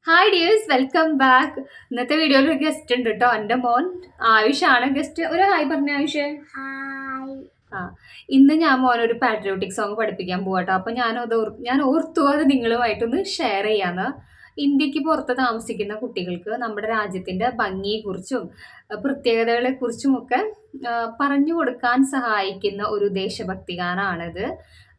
Hi dears, welcome back. ഇന്നത്തെ വീഡിയോയിൽ ഒരു ഗസ്റ്റ് ഉണ്ട് കേട്ടോ. എൻ്റെ മോൻ ആയുഷാണ് ഗസ്റ്റ്. ഒരു ഹായ് പറഞ്ഞ ആയുഷേ. ആ ഇന്ന് ഞാൻ മോനൊരു പാട്രിയോട്ടിക് സോങ് പഠിപ്പിക്കാൻ പോവാട്ടോ. അപ്പം ഞാൻ ഓർത്തു അത് നിങ്ങളുമായിട്ടൊന്ന് ഷെയർ ചെയ്യാന്ന്. ഇന്ത്യക്ക് പുറത്ത് താമസിക്കുന്ന കുട്ടികൾക്ക് നമ്മുടെ രാജ്യത്തിന്റെ ഭംഗിയെക്കുറിച്ചും പ്രത്യേകതകളെക്കുറിച്ചുമൊക്കെ പറഞ്ഞു കൊടുക്കാൻ സഹായിക്കുന്ന ഒരു ദേശഭക്തി ഗാനാണിത്.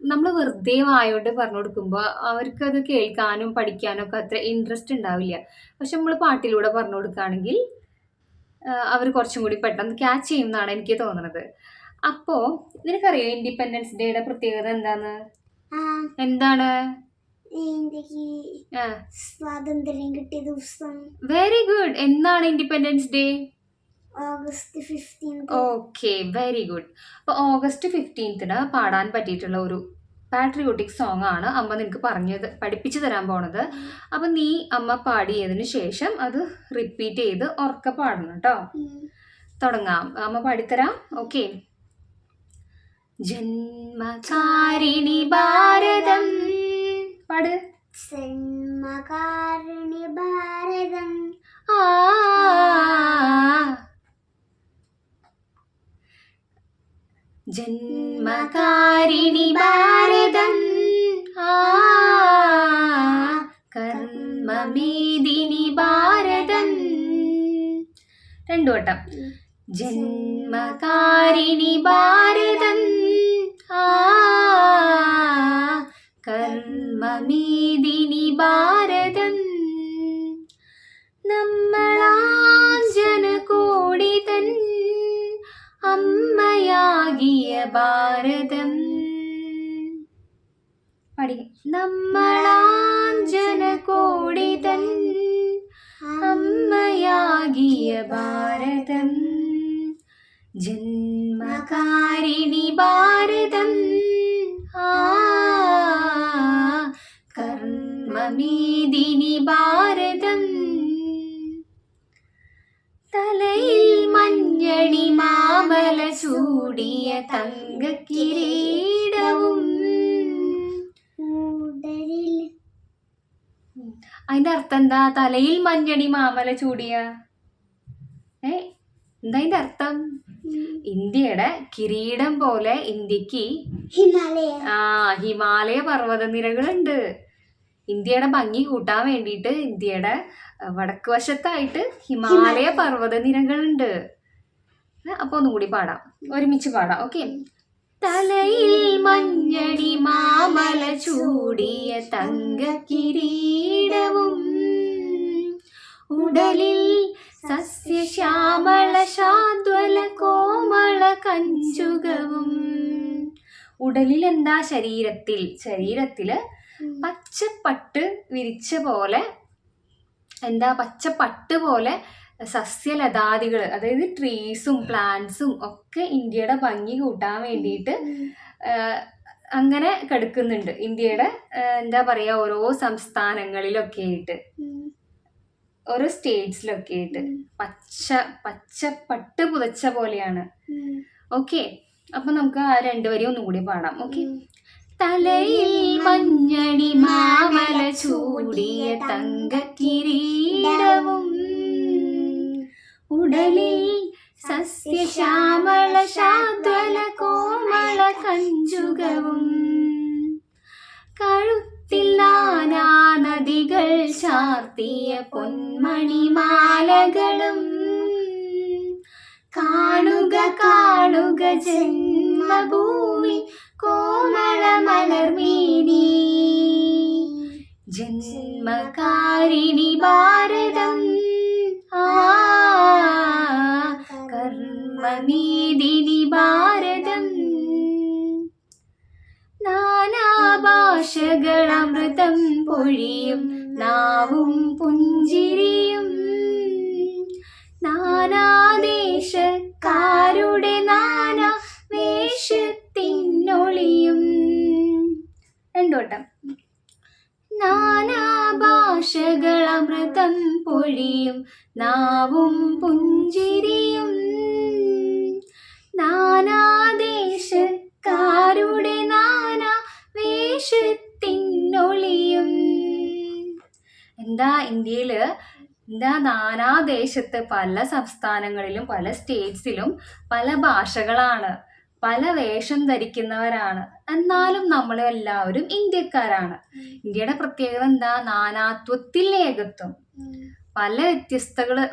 നമ്മൾ വെറുതെ വായോണ്ട് പറഞ്ഞു കൊടുക്കുമ്പോൾ അവർക്കത് കേൾക്കാനും പഠിക്കാനും ഒക്കെ അത്ര ഇൻട്രസ്റ്റ് ഉണ്ടാവില്ല. പക്ഷെ നമ്മൾ പാട്ടിലൂടെ പറഞ്ഞു കൊടുക്കുകയാണെങ്കിൽ അവർ കുറച്ചും കൂടി പെട്ടെന്ന് ക്യാച്ച് ചെയ്യുമെന്നാണ് എനിക്ക് തോന്നുന്നത്. അപ്പോ നിനക്കറിയോ ഇൻഡിപെൻഡൻസ് ഡേയുടെ പ്രത്യേകത എന്താന്ന്? എന്താണ്? സ്വാതന്ത്ര്യം കിട്ടിയ ദിവസം. Very good. എന്നാണ് independence day? August 15. Okay, very good. അപ്പൊ ഓഗസ്റ്റ് 15 പാടാൻ പറ്റിയിട്ടുള്ള ഒരു പാട്രിയോട്ടിക് സോങ് ആണ് അമ്മ നിനക്ക് പഠിപ്പിച്ചു തരാൻ പോണത്. അപ്പൊ നീ അമ്മ പാടിയതിന് ശേഷം അത് റിപ്പീറ്റ് ചെയ്ത് ഉറക്കെ പാടണം കേട്ടോ. തുടങ്ങാം. അമ്മ പാടിത്തരാം. ഓക്കെ. ജന്മകാരിണി ഭാരതം. പാട്. ജന്മകാരിണി ഭാരതം. ജന്മകാരിണി ഭാരതം കർമ്മമേദിനി ഭാരതം. രണ്ടു വട്ടം. ജന്മകാരിണി ഭാരതം കർമ്മമേദിനി ഭാരതം. നമ്മളാഞ്ജനകോടി തൻ അമ്മയാകിയ ഭാരതം. പഠി. നമ്മളാഞ്ജനകോടി തൻ അമ്മയാകിയ ഭാരതം. ജന്മകാരിണി ഭാരതം കർമ്മമേദിനി ഭാരതം. തലയിൽ മഞ്ഞണി മാമല ചൂടിയ തങ്കക്കിരീടവും. അതിന്റെ അർത്ഥം എന്താ? തലയിൽ മഞ്ഞണി മാമല ചൂടിയ എന്താ അതിന്റെ അർത്ഥം? ഇന്ത്യയുടെ കിരീടം പോലെ ഇന്ത്യക്ക് ഹിമാലയ പർവ്വതനിരകളുണ്ട്. ഇന്ത്യയുടെ ഭംഗി കൂട്ടാൻ വേണ്ടിയിട്ട് ഇന്ത്യയുടെ വടക്ക് വശത്തായിട്ട് ഹിമാലയ പർവ്വതനിരകളുണ്ട്. അപ്പൊ ഒന്നും കൂടി പാടാം, ഒരുമിച്ച് പാടാം. ഓക്കെ. തലയിൽ മഞ്ഞണി മാമല ചൂടിയ തങ്കക്കിരീടവും ഉടലിൽ സസ്യശ്യാമള ശാദ്വല കോമള കഞ്ചുകവും. ഉടലിൽ എന്താ? ശരീരത്തില് പച്ചപ്പട്ട് വിരിച്ച പോലെ, എന്താ പച്ചപ്പട്ട് പോലെ സസ്യലതാദികൾ, അതായത് ട്രീസും പ്ലാന്റ്സും ഒക്കെ ഇന്ത്യയുടെ ഭംഗി കൂട്ടാൻ വേണ്ടിയിട്ട് അങ്ങനെ കിടക്കുന്നുണ്ട്. ഇന്ത്യയുടെ എന്താ പറയാ, ഓരോ സംസ്ഥാനങ്ങളിലൊക്കെ ആയിട്ട്, ഓരോ സ്റ്റേറ്റ്സിലൊക്കെ ആയിട്ട് പച്ചപ്പട്ട് പുതച്ച പോലെയാണ്. ഓക്കെ. അപ്പൊ നമുക്ക് ആ രണ്ടുപേരെയും ഒന്നും കൂടി പാടാം. ഓക്കെ. തലയിൽ മഞ്ഞണി മാമല ചൂടിയ തങ്കക്കിരീടവും ഉടലിൽ സസ്യശ്യാമള ശാദ്വല കോമള കഞ്ചുകവും. കഴുത്തിൽ നാനാ നദികൾ ചാർത്തിയ പൊന്മണിമാലകളും. കാണുക കാണുക ജന്മഭൂമി കോമള മലർമേനി. ജന്മകാരിണി ഭാരതം കർമ്മമേദിനി ഭാരതം. നാനാഭാഷകളമൃതം പൊഴിയും നാവും പുഞ്ചിരിയും. നാനാദേശക്കാരുടെ നാനാ വേഷത്തിനൊളിയും. രണ്ടോട്ടം. നാനാഭാഷകളമൃതം പൊഴിയും നാവും പുഞ്ചിരിയും. നാനാദേശക്കാരുടെ നാനാ വേഷത്തിനൊളിയും. എന്താ ഇന്ത്യയില് എന്താ നാനാദേശത്ത് പല സംസ്ഥാനങ്ങളിലും പല സ്റ്റേറ്റ്സിലും പല ഭാഷകളാണ്, പല വേഷം ധരിക്കുന്നവരാണ്. എന്നാലും നമ്മൾ എല്ലാവരും ഇന്ത്യക്കാരാണ്. ഇന്ത്യയുടെ പ്രത്യേകത എന്താ? നാനാത്വത്തിൽ ഏകത്വം. പല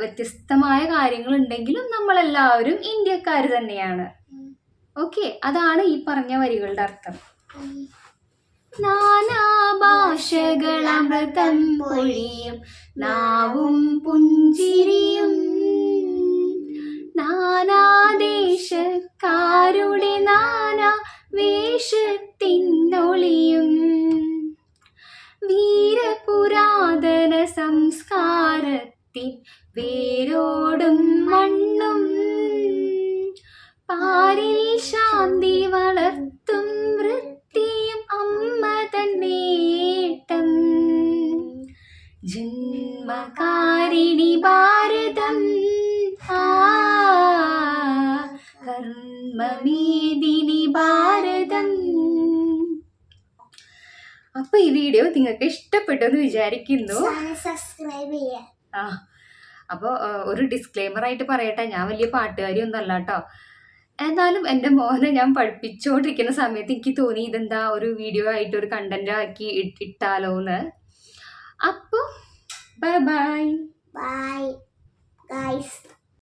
വ്യത്യസ്തമായ കാര്യങ്ങൾ ഉണ്ടെങ്കിലും നമ്മളെല്ലാവരും ഇന്ത്യക്കാർ തന്നെയാണ്. ഓക്കെ, അതാണ് ഈ പറഞ്ഞ വരികളുടെ അർത്ഥം. നാനാഭാഷകളമൃതം പൊഴിയും നാവും പുഞ്ചിരിയും, നാനാദേശക്കാരുടെ നാനാ വേഷത്തിനൊളിയും, വീരപുരാതന സംസ്കാരത്തിൻ വേരോടും മണ്ണും, പാരിൽ ശാന്തി വളർത്തും വൃത്തിയും അമ്മ തൻ നേട്ടം, ജന്മകാരിണി ഭാരതം, കർമ്മമേദിനി ഭാരതം. അപ്പൊ ഈ വീഡിയോ നിങ്ങൾക്ക് ഇഷ്ടപ്പെട്ടു എന്ന് വിചാരിക്കുന്നു. സബ്സ്ക്രൈബ് ചെയ്യാം. അപ്പോൾ ഒരു ഡിസ്ക്ലെയിമർ ആയിട്ട് പറയട്ടെ, ഞാൻ വലിയ പാട്ടുകാരി ഒന്നും അല്ല കേട്ടോ. എന്നാലും എൻ്റെ മോനെ ഞാൻ പഠിപ്പിച്ചുകൊണ്ടിരിക്കുന്ന സമയത്ത് എനിക്ക് തോന്നി ഇതെന്താ ഒരു വീഡിയോ ആയിട്ട് ഒരു കണ്ടന്റ് ആക്കി ഇട്ടാലോ എന്ന്. അപ്പോൾ ബൈ ബൈ ബൈ ഗൈസ്.